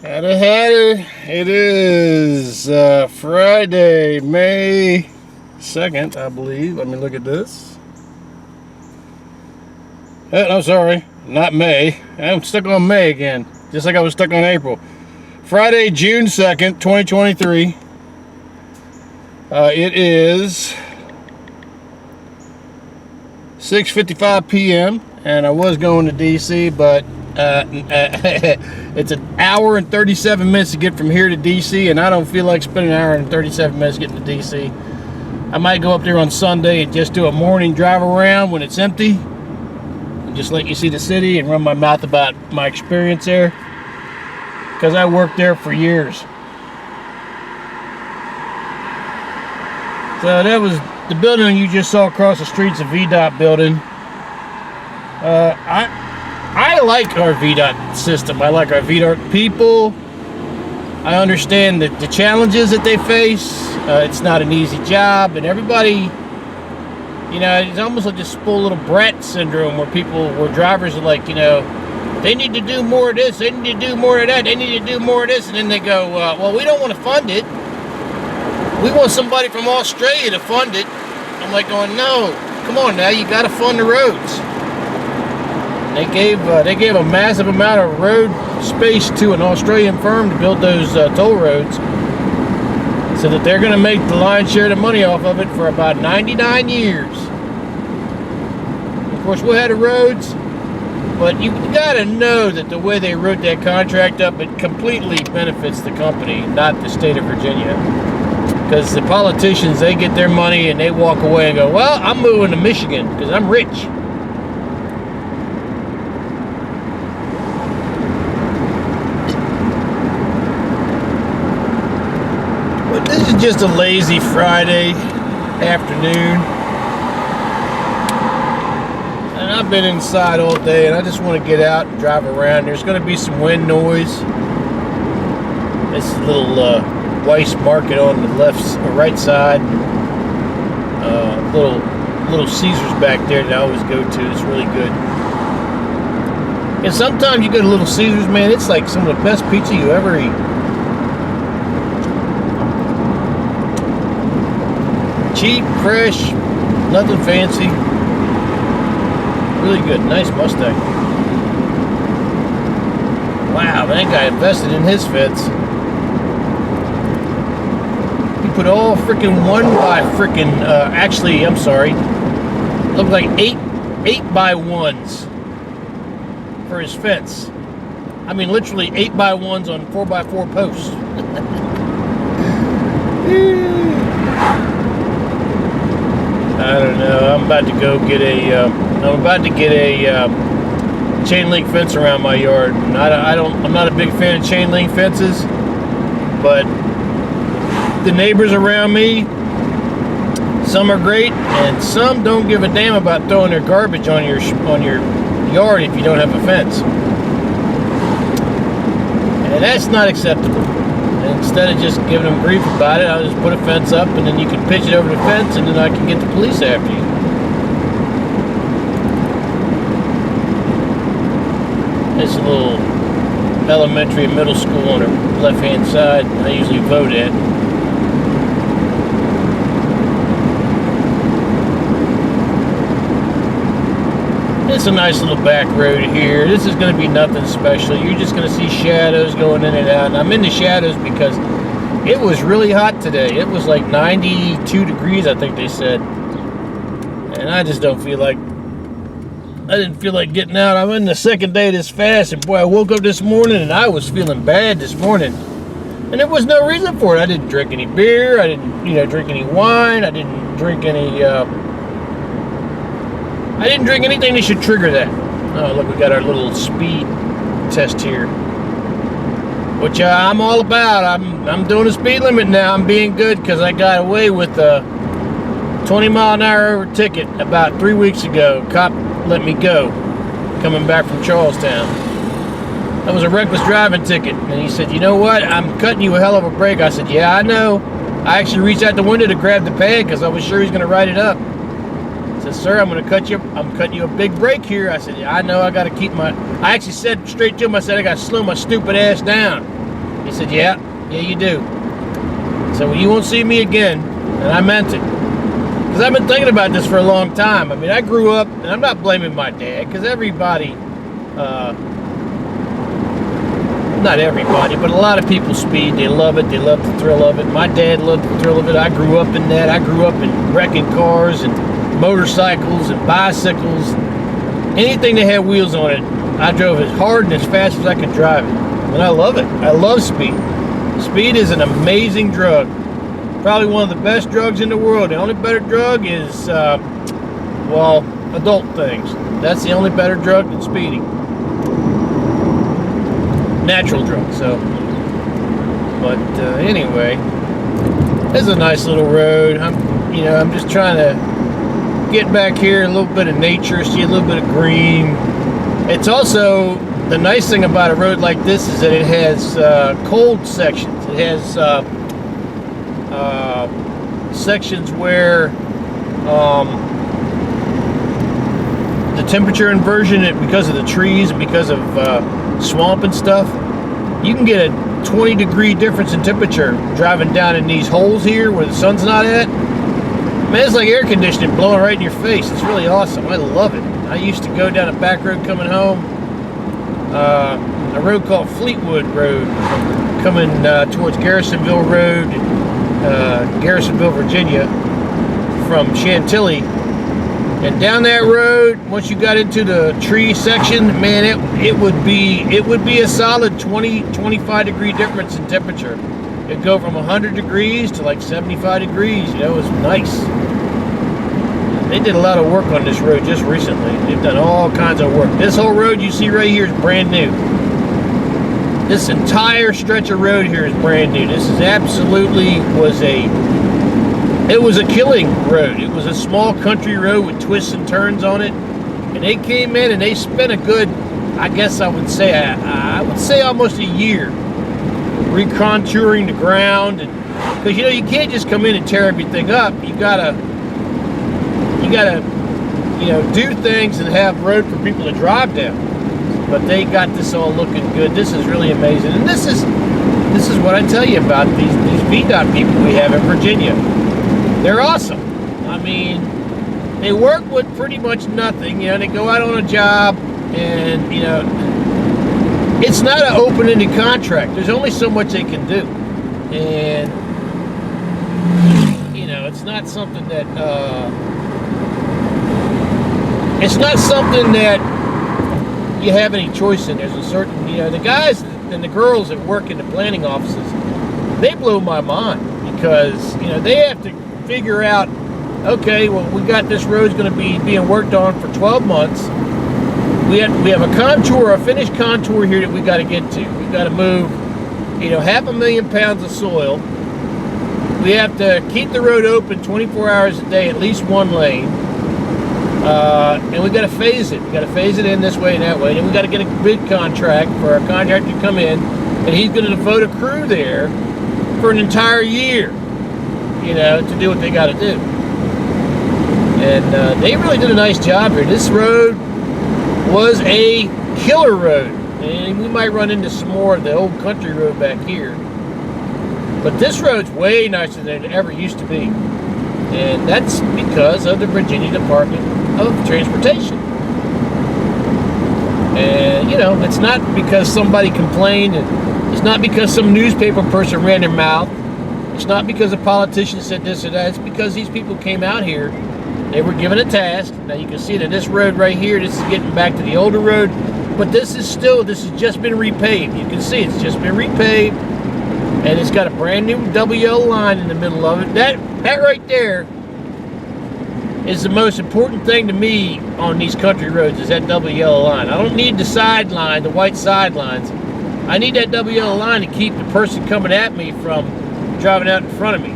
Howdy. It is Friday, May 2nd, I believe. Let me look at this. I'm sorry, not May. I'm stuck on May again, just like I was stuck on April. Friday, June 2nd, 2023. It is 6:55 p.m. and I was going to DC, but it's an hour and 37 minutes to get from here to DC, and I don't feel like spending an hour and 37 minutes getting to DC. I might go up there on Sunday and just do a morning drive around when it's empty and just let you see the city and run my mouth about my experience there, because I worked there for years. So that was the building you just saw across the street's a VDOT building. I like our VDOT system. I like our VDOT people. I understand the challenges that they face. It's not an easy job, and everybody, you know, it's almost like this spoiled little brat syndrome where drivers are like, you know, they need to do more of this, they need to do more of that, they need to do more of this, and then they go, well, we don't want to fund it. We want somebody from Australia to fund it. I'm like going, no, come on now, you got to fund the roads. They gave a massive amount of road space to an Australian firm to build those toll roads, so that they're going to make the lion's share of the money off of it for about 99 years. Of course, we'll have the roads, but you got to know that the way they wrote that contract up, it completely benefits the company, not the state of Virginia. Because the politicians, they get their money and they walk away and go, well, I'm moving to Michigan because I'm rich. This is just a lazy Friday afternoon, and I've been inside all day, and I just want to get out and drive around. There's going to be some wind noise. This little Weiss Market on the right side, little Caesars back there that I always go to. It's really good. And sometimes you go to Little Caesars, man, it's like some of the best pizza you ever eat. Cheap, fresh, nothing fancy. Really good. Nice Mustang. Wow, that guy invested in his fence. He put all freaking looked like 8x1s for his fence. I mean, literally 8x1s on 4x4 posts. I don't know. I'm about to go get a chain link fence around my yard. I'm not a big fan of chain link fences, but the neighbors around me, some are great, and some don't give a damn about throwing their garbage on your yard if you don't have a fence, and that's not acceptable. Instead of just giving them grief about it, I'll just put a fence up, and then you can pitch it over the fence, and then I can get the police after you. It's a little elementary and middle school on the left-hand side. I usually vote at. It's a nice little back road here. This is going to be nothing special. You're just going to see shadows going in and out. And I'm in the shadows because it was really hot today. It was like 92 degrees, I think they said. And I just didn't feel like getting out. I'm in the second day of this fast, and boy, I woke up this morning and I was feeling bad this morning. And there was no reason for it. I didn't drink any beer. I didn't, drink any wine. I didn't drink any anything that should trigger that. Oh, look, we got our little speed test here, which I'm all about. I'm doing a speed limit now. I'm being good because I got away with a 20-mile-an-hour ticket about 3 weeks ago. Cop let me go coming back from Charlestown. That was a reckless driving ticket, and he said, you know what, I'm cutting you a hell of a break. I said, yeah, I know. I actually reached out the window to grab the pad because I was sure he's going to write it up. I said, sir, I'm cutting you a big break here. I said, yeah, I know. I got to keep I actually said straight to him, I said, I got to slow my stupid ass down. He said, yeah, you do. So you won't see me again. And I meant it. Because I've been thinking about this for a long time. I mean, I grew up, and I'm not blaming my dad, because everybody, not everybody, but a lot of people speed. They love it. They love the thrill of it. My dad loved the thrill of it. I grew up in that. I grew up in wrecking cars and motorcycles and bicycles. Anything that had wheels on it, I drove as hard and as fast as I could drive it. And I love it. I love speed. Speed is an amazing drug. Probably one of the best drugs in the world. The only better drug is, well, adult things. That's the only better drug than speeding. Natural drug. So, but anyway, this is a nice little road. I'm just trying to get back here, a little bit of nature, see a little bit of green. It's also, the nice thing about a road like this is that it has cold sections. It has sections where the temperature inversion, because of the trees and because of swamp and stuff, you can get a 20-degree difference in temperature driving down in these holes here where the sun's not at. Man, it's like air conditioning blowing right in your face. It's really awesome. I love it. I used to go down a back road coming home, a road called Fleetwood Road, coming towards Garrisonville Road, Garrisonville, Virginia, from Chantilly. And down that road, once you got into the tree section, man, it would be a solid 25 degree difference in temperature. It'd go from 100 degrees to like 75 degrees. You know, it was nice. They did a lot of work on this road just recently. They've done all kinds of work. This whole road you see right here is brand new. This entire stretch of road here is brand new. This is absolutely it was a killing road. It was a small country road with twists and turns on it. And they came in and they spent a good, I guess I would say almost a year recontouring the ground. And because you can't just come in and tear everything up. You gotta do things and have road for people to drive down. But they got this all looking good. This is really amazing. And this is what I tell you about these VDOT people we have in Virginia. They're awesome. I mean, they work with pretty much nothing. They go out on a job and, it's not an open-ended contract. There's only so much they can do. And, it's not something that, you have any choice in. There's a certain, the guys and the girls that work in the planning offices, they blow my mind because, they have to figure out, okay, well, we got this road's going to be being worked on for 12 months. We have a contour, a finished contour here that we got to get to. We've got to move, 500,000 pounds of soil. We have to keep the road open 24 hours a day, at least one lane. And we got to phase it. We got to phase it in this way and that way. And we got to get a bid contract for our contractor to come in, and he's going to devote a crew there for an entire year, to do what they got to do. And they really did a nice job here. This road was a killer road, and we might run into some more of the old country road back here. But this road's way nicer than it ever used to be. And that's because of the Virginia Department of Transportation. And, it's not because somebody complained, and it's not because some newspaper person ran their mouth. It's not because a politician said this or that. It's because these people came out here. They were given a task. Now you can see that this road right here, this is getting back to the older road, but this has just been repaved. You can see it's just been repaved, and it's got a brand new double yellow line in the middle of it. That right there is the most important thing to me on these country roads, is that double yellow line. I don't need the sideline, the white sidelines. I need that double yellow line to keep the person coming at me from driving out in front of me.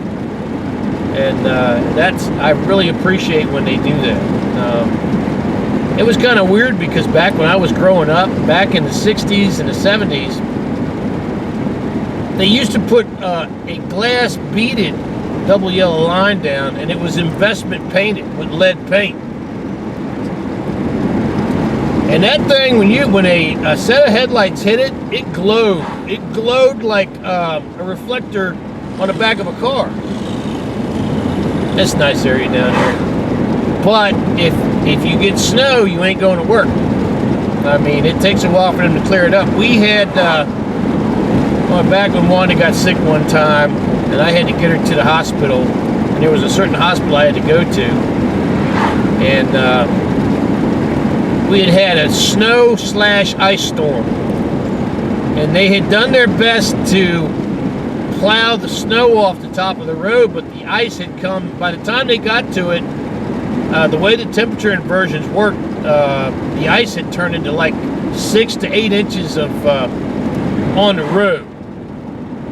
And I really appreciate when they do that. It was kind of weird because back when I was growing up, back in the 60s and the 70s, they used to put a glass beaded double yellow line down, and it was investment painted with lead paint. And that thing, when a set of headlights hit it, it glowed. It glowed like a reflector on the back of a car. That's a nice area down here. But if you get snow, you ain't going to work. I mean, it takes a while for them to clear it up. We had, back when Wanda got sick one time, and I had to get her to the hospital, and there was a certain hospital I had to go to, and we had a snow/ice storm, and they had done their best to plow the snow off the top of the road, but the ice had come. By the time they got to it, the way the temperature inversions worked, the ice had turned into like 6 to 8 inches of on the road.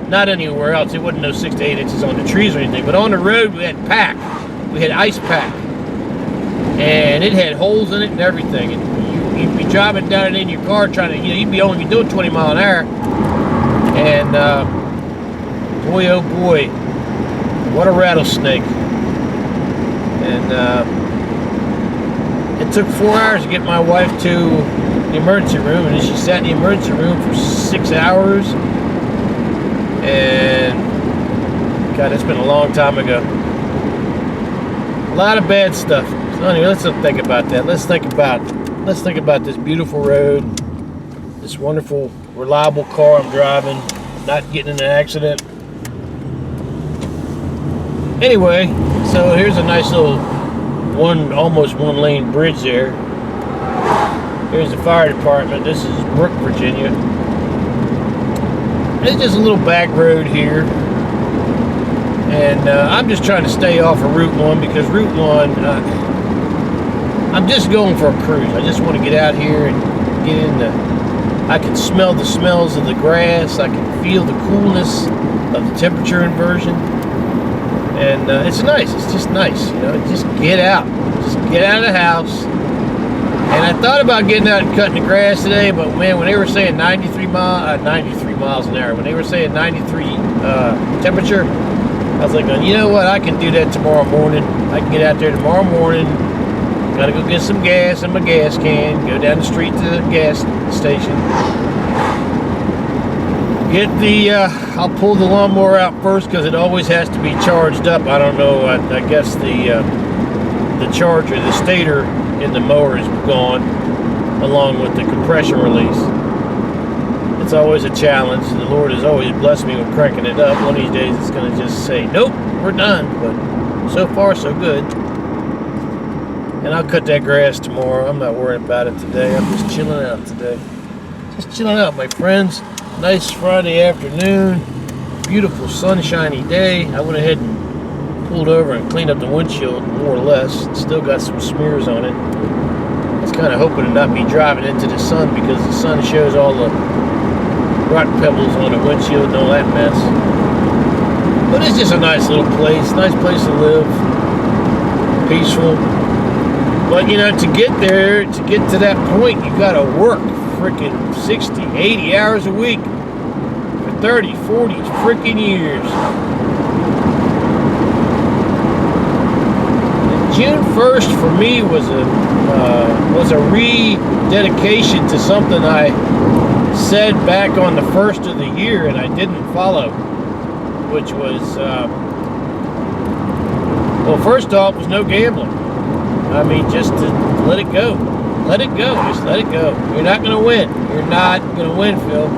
Not anywhere else. It wasn't no 6 to 8 inches on the trees or anything, but on the road we had pack. We had ice pack, and it had holes in it and everything. And you'd be driving down it in your car trying to, you'd be only doing 20 mile an hour, and boy, oh boy, what a rattlesnake. And it took 4 hours to get my wife to the emergency room, and then she sat in the emergency room for 6 hours. And God, that's been a long time ago. A lot of bad stuff. So anyway, let's not think about that. Let's think about this beautiful road, this wonderful, reliable car I'm driving, not getting in an accident. Anyway, so here's a nice little almost one lane bridge there. Here's the fire department. This is Brook, Virginia. It's just a little back road here, and I'm just trying to stay off of Route 1 because Route 1, I'm just going for a cruise. I just want to get out here and get in I can smell the smells of the grass. I can feel the coolness of the temperature inversion, and it's nice. It's just nice, just get out. Just get out of the house. And I thought about getting out and cutting the grass today, but man, when they were saying 93 miles an hour, when they were saying 93 temperature, I was like, you know what, I can do that tomorrow morning. I can get out there tomorrow morning, gotta go get some gas in my gas can, go down the street to the gas station, I'll pull the lawnmower out first because it always has to be charged up. I don't know, I guess the charger, the stator in the mower is gone, along with the compression release. It's always a challenge. The Lord has always blessed me with cranking it up. One of these days it's going to just say, nope, we're done. But so far so good. And I'll cut that grass tomorrow. I'm not worried about it today. I'm just chilling out today. Just chilling out, my friends. Nice Friday afternoon. Beautiful sunshiny day. I went ahead and pulled over and cleaned up the windshield, more or less. Still got some smears on it. I was kind of hoping to not be driving into the sun because the sun shows all the rock pebbles on the windshield and all that mess. But it's just a nice little place to live, peaceful. But to get there, to get to that point, you gotta work freaking 60, 80 hours a week for 30, 40 freaking years. June 1st for me was a rededication to something I said back on the first of the year and I didn't follow, which was, well, first off, was no gambling. I mean, just to let it go. Let it go. Just let it go. You're not going to win. You're not going to win, Phil.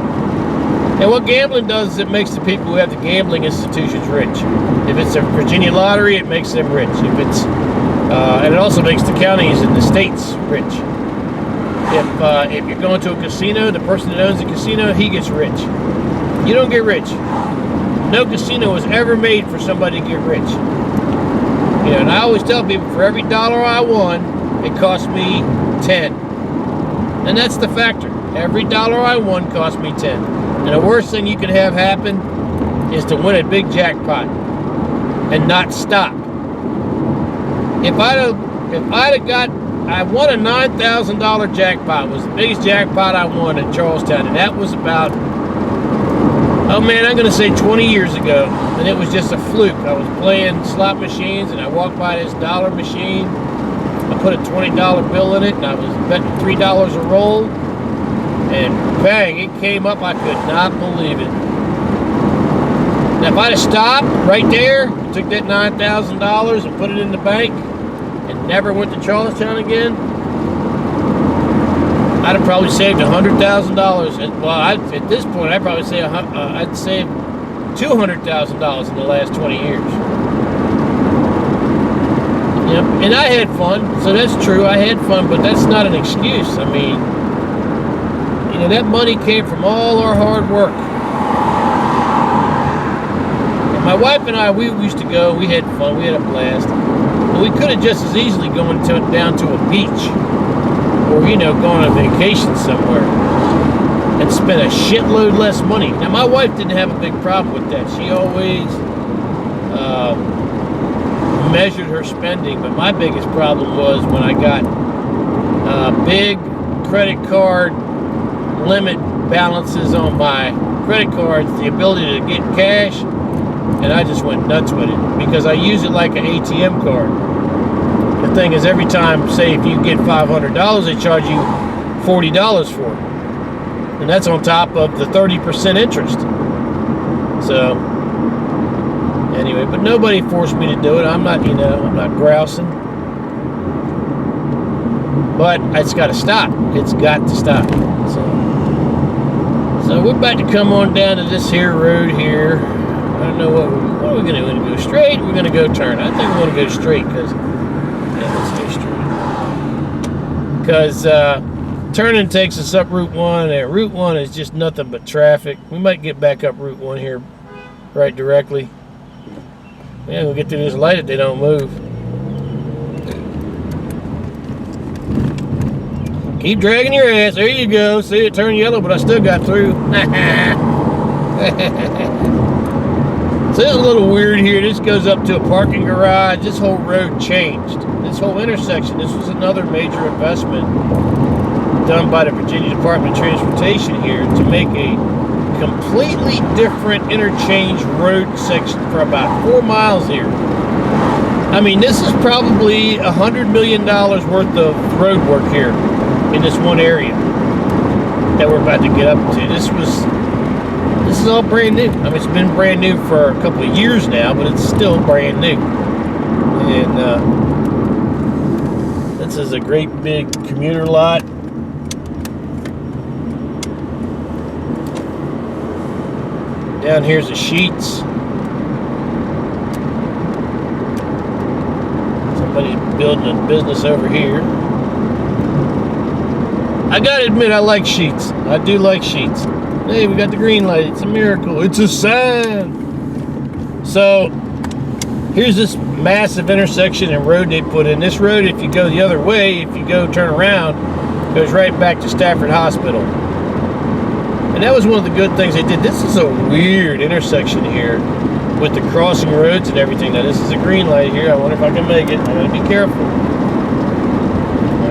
And what gambling does is it makes the people who have the gambling institutions rich. If it's a Virginia lottery, it makes them rich. If it's and it also makes the counties and the states rich. If you're going to a casino, the person that owns the casino, he gets rich. You don't get rich. No casino was ever made for somebody to get rich. And I always tell people, for every dollar I won, it cost me 10. And that's the factor. Every dollar I won cost me 10. And the worst thing you could have happen is to win a big jackpot and not stop. If I'd have got, I won a $9,000 jackpot. It was the biggest jackpot I won in Charlestown, and that was about, oh man, I'm going to say 20 years ago, and it was just a fluke. I was playing slot machines, and I walked by this dollar machine, I put a $20 bill in it, and I was betting $3 a roll, and bang, it came up. I could not believe it. Now, if I'd have stopped right there, took that $9,000 and put it in the bank, and never went to Charlestown again, I'd have probably saved $100,000. Well, at this point, I'd probably say I'd saved $200,000 in the last 20 years. Yep, and I had fun, so that's true. I had fun, but that's not an excuse. I mean, you know, that money came from all our hard work. And my wife and I, we used to go. We had fun. We had a blast. But we could have just as easily gone down to a beach, or, you know, gone on vacation somewhere and spent a shitload less money. Now, my wife didn't have a big problem with that. She always measured her spending, but my biggest problem was when I got big credit card limit balances on my credit cards, the ability to get cash, and I just went nuts with it because I use it like an ATM card. The thing is, every time, say if you get $500, they charge you $40 for it. And that's on top of the 30% interest. So, anyway, but nobody forced me to do it. I'm not, you know, I'm not grousing. But it's got to stop. It's got to stop. So we're about to come on down to this here road here. I don't know what are we going to do? We're going to go straight? We're going to go turn. I think we're going to go straight because, yeah, let's go straight. Because turning takes us up Route 1, and Route 1 is just nothing but traffic. We might get back up Route 1 here right directly. Yeah, we'll get through this light if they don't move. Keep dragging your ass. There you go. See, it turned yellow, but I still got through. So it's a little weird here. This goes up to a parking garage. This whole road changed. This whole intersection, this was another major investment done by the Virginia Department of Transportation here to make a completely different interchange road section for about 4 miles here. I mean, this is probably $100 million worth of road work here in this one area that we're about to get up to. This is all brand new. I mean, it's been brand new for a couple of years now, but it's still brand new. And this is a great big commuter lot. Down here's the Sheets. Somebody's building a business over here. I gotta admit, I like Sheets. I do like Sheets. Hey, we got the green light. It's a miracle. It's a sign. So, here's this massive intersection and road they put in. This road, if you go the other way, if you go turn around, goes right back to Stafford Hospital. And that was one of the good things they did. This is a weird intersection here with the crossing roads and everything. Now, this is a green light here. I wonder if I can make it. I'm going to be careful.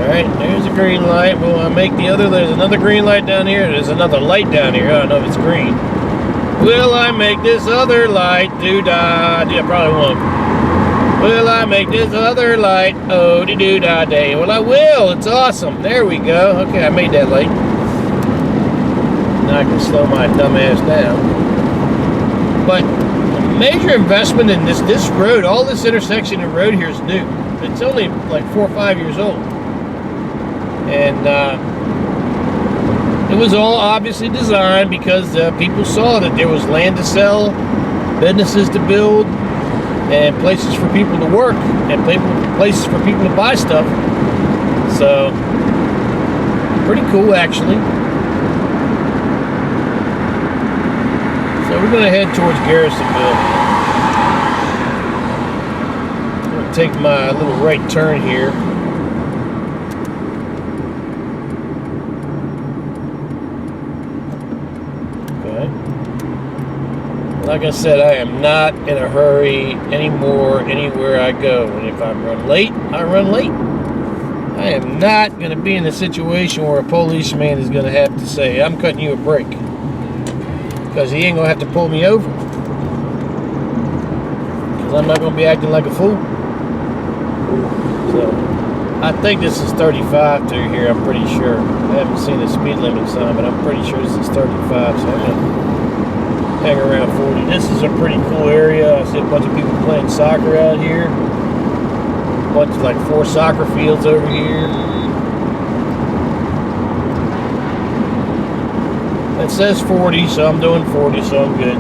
Alright, there's a green light. Well, I make the other. There's another green light down here. There's another light down here. I don't know if it's green. Will I make this other light? Do-da. Yeah, probably won't. Will I make this other light? Oh-de-do-da-day. Well, I will. It's awesome. There we go. Okay, I made that light. Now I can slow my dumb ass down. But major investment in this road, all this intersection and road here is new. It's only like 4 or 5 years old. And it was all obviously designed because people saw that there was land to sell, businesses to build, and places for people to work, and places for people to buy stuff. So, pretty cool actually. So we're going to head towards Garrisonville. I'm going to take my little right turn here. Like I said, I am not in a hurry anymore anywhere I go. And if I run late, I run late. I am not going to be in a situation where a policeman is going to have to say, I'm cutting you a break. Because he ain't going to have to pull me over. Because I'm not going to be acting like a fool. So, I think this is 35 through here, I'm pretty sure. I haven't seen the speed limit sign, but I'm pretty sure this is 35, so I'm gonna hang around 40. This is a pretty cool area. I see a bunch of people playing soccer out here. A bunch of like 4 soccer fields over here. It says 40, so I'm doing 40, so I'm good.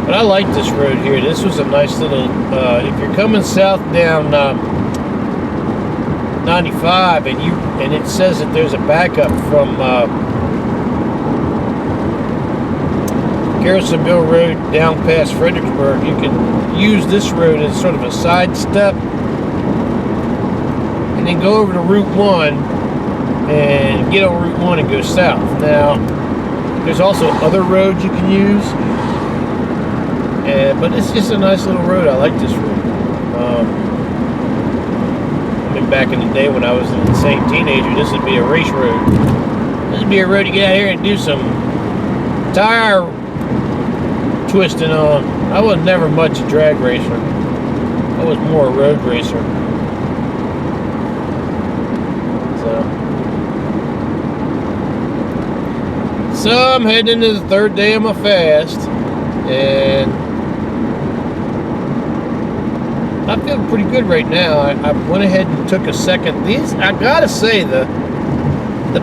But I like this road here. This was a nice little, if you're coming south down 95 and it says that there's a backup from Garrisonville Road down past Fredericksburg, you can use this road as sort of a side step and then go over to Route 1 and get on Route 1 and go south. Now, there's also other roads you can use. But it's just a nice little road. I like this road. I mean, back in the day when I was an insane teenager, this would be a race road. This would be a road to get out here and do some tire twisting on. I was never much a drag racer. I was more a road racer. So I'm heading into the 3rd day of my fast, and I feel pretty good right now. I went ahead and took a second. These, I gotta say, the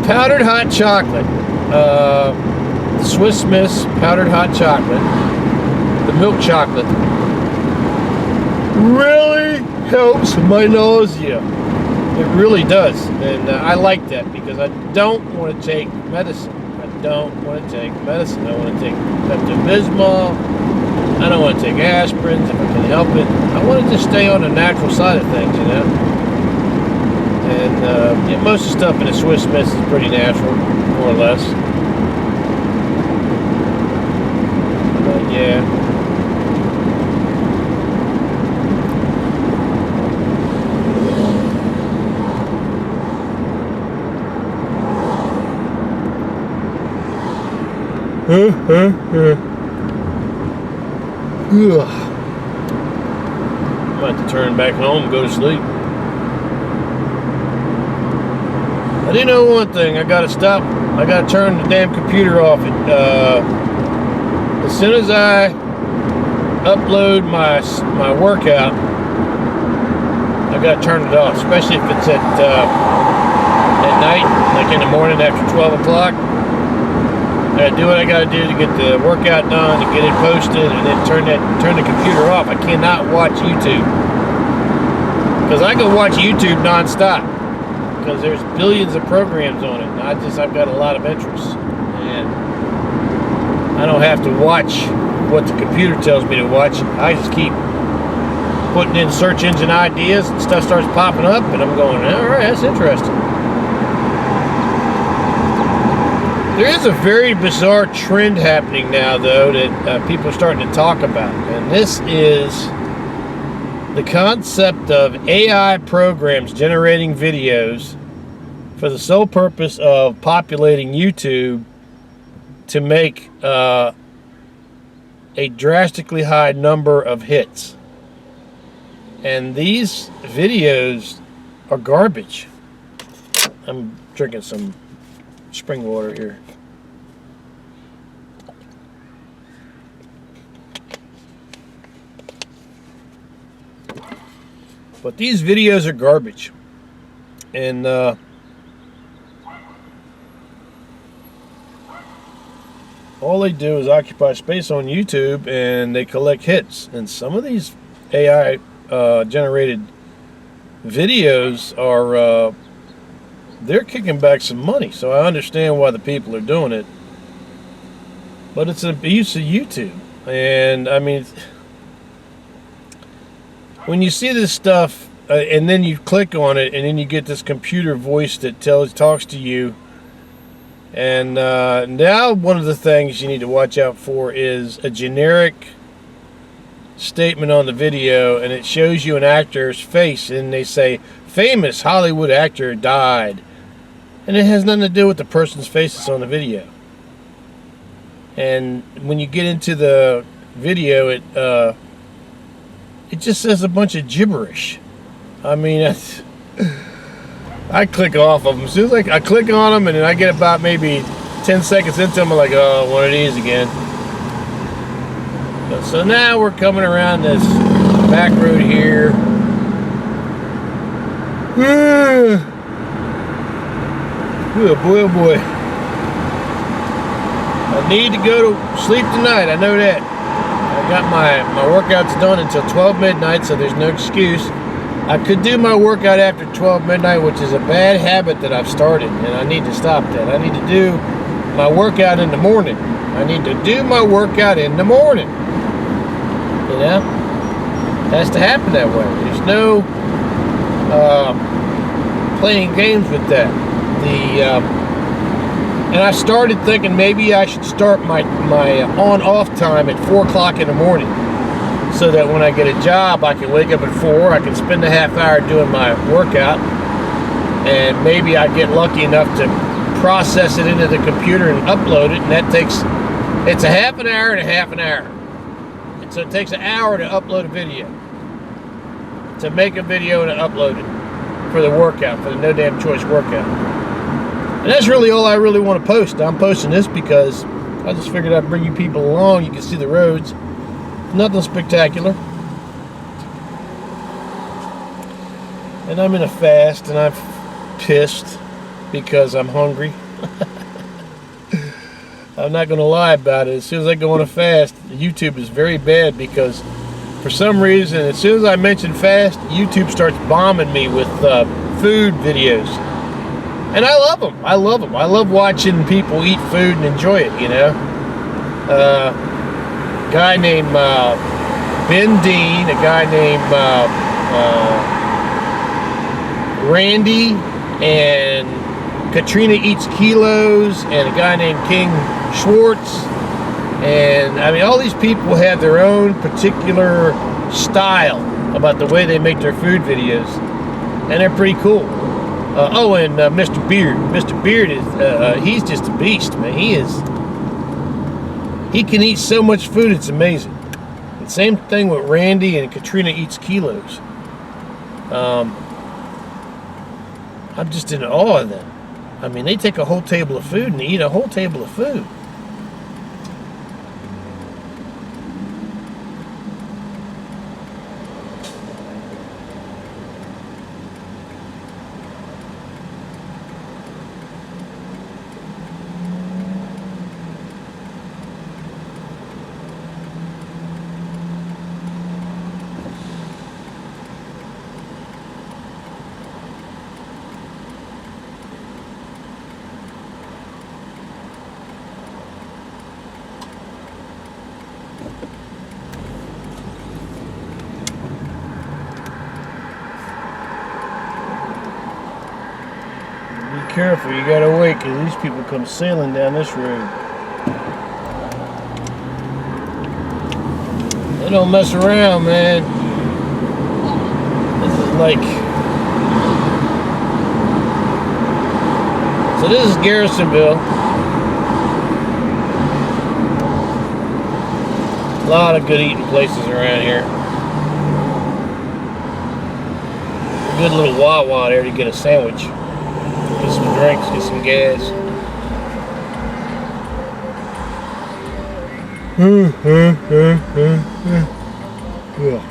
powdered hot chocolate, the Swiss Miss powdered hot chocolate, the milk chocolate, really helps my nausea. It really does, and I like that because I don't want to take medicine. I don't want to take medicine. I want to take Pepto-Bismol. I don't want to take aspirins if I can help it. I want to just stay on the natural side of things, you know. And yeah, most of the stuff in the Swiss Miss is pretty natural, more or less. But yeah. I'm about to turn back home and go to sleep. I do know one thing. I gotta stop. I gotta turn the damn computer off. As soon as I upload my workout, I gotta turn it off. Especially if it's at night, like in the morning after 12 o'clock. I gotta do what I gotta do to get the workout done, to get it posted, and then turn the computer off. I cannot watch YouTube, because I can watch YouTube non-stop, because there's billions of programs on it. And I've got a lot of interests, and I don't have to watch what the computer tells me to watch. I just keep putting in search engine ideas, and stuff starts popping up, and I'm going, all right, that's interesting. There is a very bizarre trend happening now, though, that people are starting to talk about. And this is the concept of AI programs generating videos for the sole purpose of populating YouTube to make a drastically high number of hits. And these videos are garbage. I'm drinking some spring water here. But these videos are garbage, and all they do is occupy space on YouTube, and they collect hits. And some of these AI generated videos are they're kicking back some money, so I understand why the people are doing it. But it's an abuse of YouTube, and I mean, when you see this stuff and then you click on it, and then you get this computer voice that talks to you, and now one of the things you need to watch out for is a generic statement on the video, and it shows you an actor's face, and they say famous Hollywood actor died, and it has nothing to do with the person's face that's on the video. And when you get into the video, it just says a bunch of gibberish. I mean, I click off of them. As soon as I click on them, and then I get about maybe 10 seconds into them, I'm like, oh, one of these again. So now we're coming around this back road here. Oh boy, oh boy. I need to go to sleep tonight, I know that. I got my workouts done until 12 midnight, so there's no excuse. I could do my workout after 12 midnight, which is a bad habit that I've started, and I need to stop that. I need to do my workout in the morning. I need to do my workout in the morning. You know? It has to happen that way. There's no playing games with that. And I started thinking maybe I should start my on-off time at 4 o'clock in the morning, so that when I get a job, I can wake up at 4, I can spend a half hour doing my workout, and maybe I get lucky enough to process it into the computer and upload it, and that takes, it's a half an hour and a half an hour. And so it takes an hour to upload a video, to make a video and to upload it for the workout, for the No Damn Choice workout. And that's really all I really want to post. I'm posting this because I just figured I'd bring you people along. You can see the roads. Nothing spectacular. And I'm in a fast, and I'm pissed because I'm hungry. I'm not going to lie about it. As soon as I go on a fast, YouTube is very bad, because for some reason, as soon as I mention fast, YouTube starts bombing me with food videos. And I love them. I love them. I love watching people eat food and enjoy it, you know. A guy named Ben Dean, a guy named Randy, and Katrina Eats Kilos, and a guy named King Schwartz. And I mean, all these people have their own particular style about the way they make their food videos, and they're pretty cool. And Mr. Beard. Mr. Beard is, he's just a beast, man. He can eat so much food, it's amazing. And same thing with Randy and Katrina Eats Kilos. I'm just in awe of them. I mean, they take a whole table of food and they eat a whole table of food. Be careful, you gotta wait, because these people come sailing down this road. They don't mess around, man. This is like... So this is Garrisonville. A lot of good eating places around here. A good little Wawa there to get a sandwich. Get some drinks, get some gas. Yeah.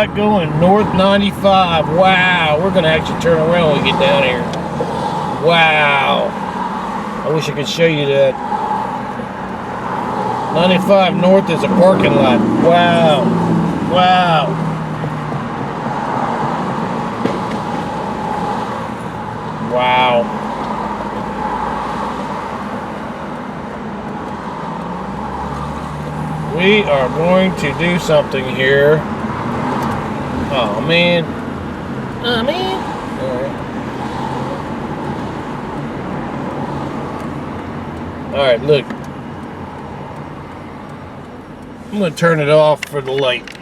got going? North 95. Wow, we're gonna actually turn around when we get down here. Wow. I wish I could show you that. 95 North is a parking lot. Wow. Wow. Wow. We are going to do something here. Oh man. Oh man. Alright, look. I'm going to turn it off for the light.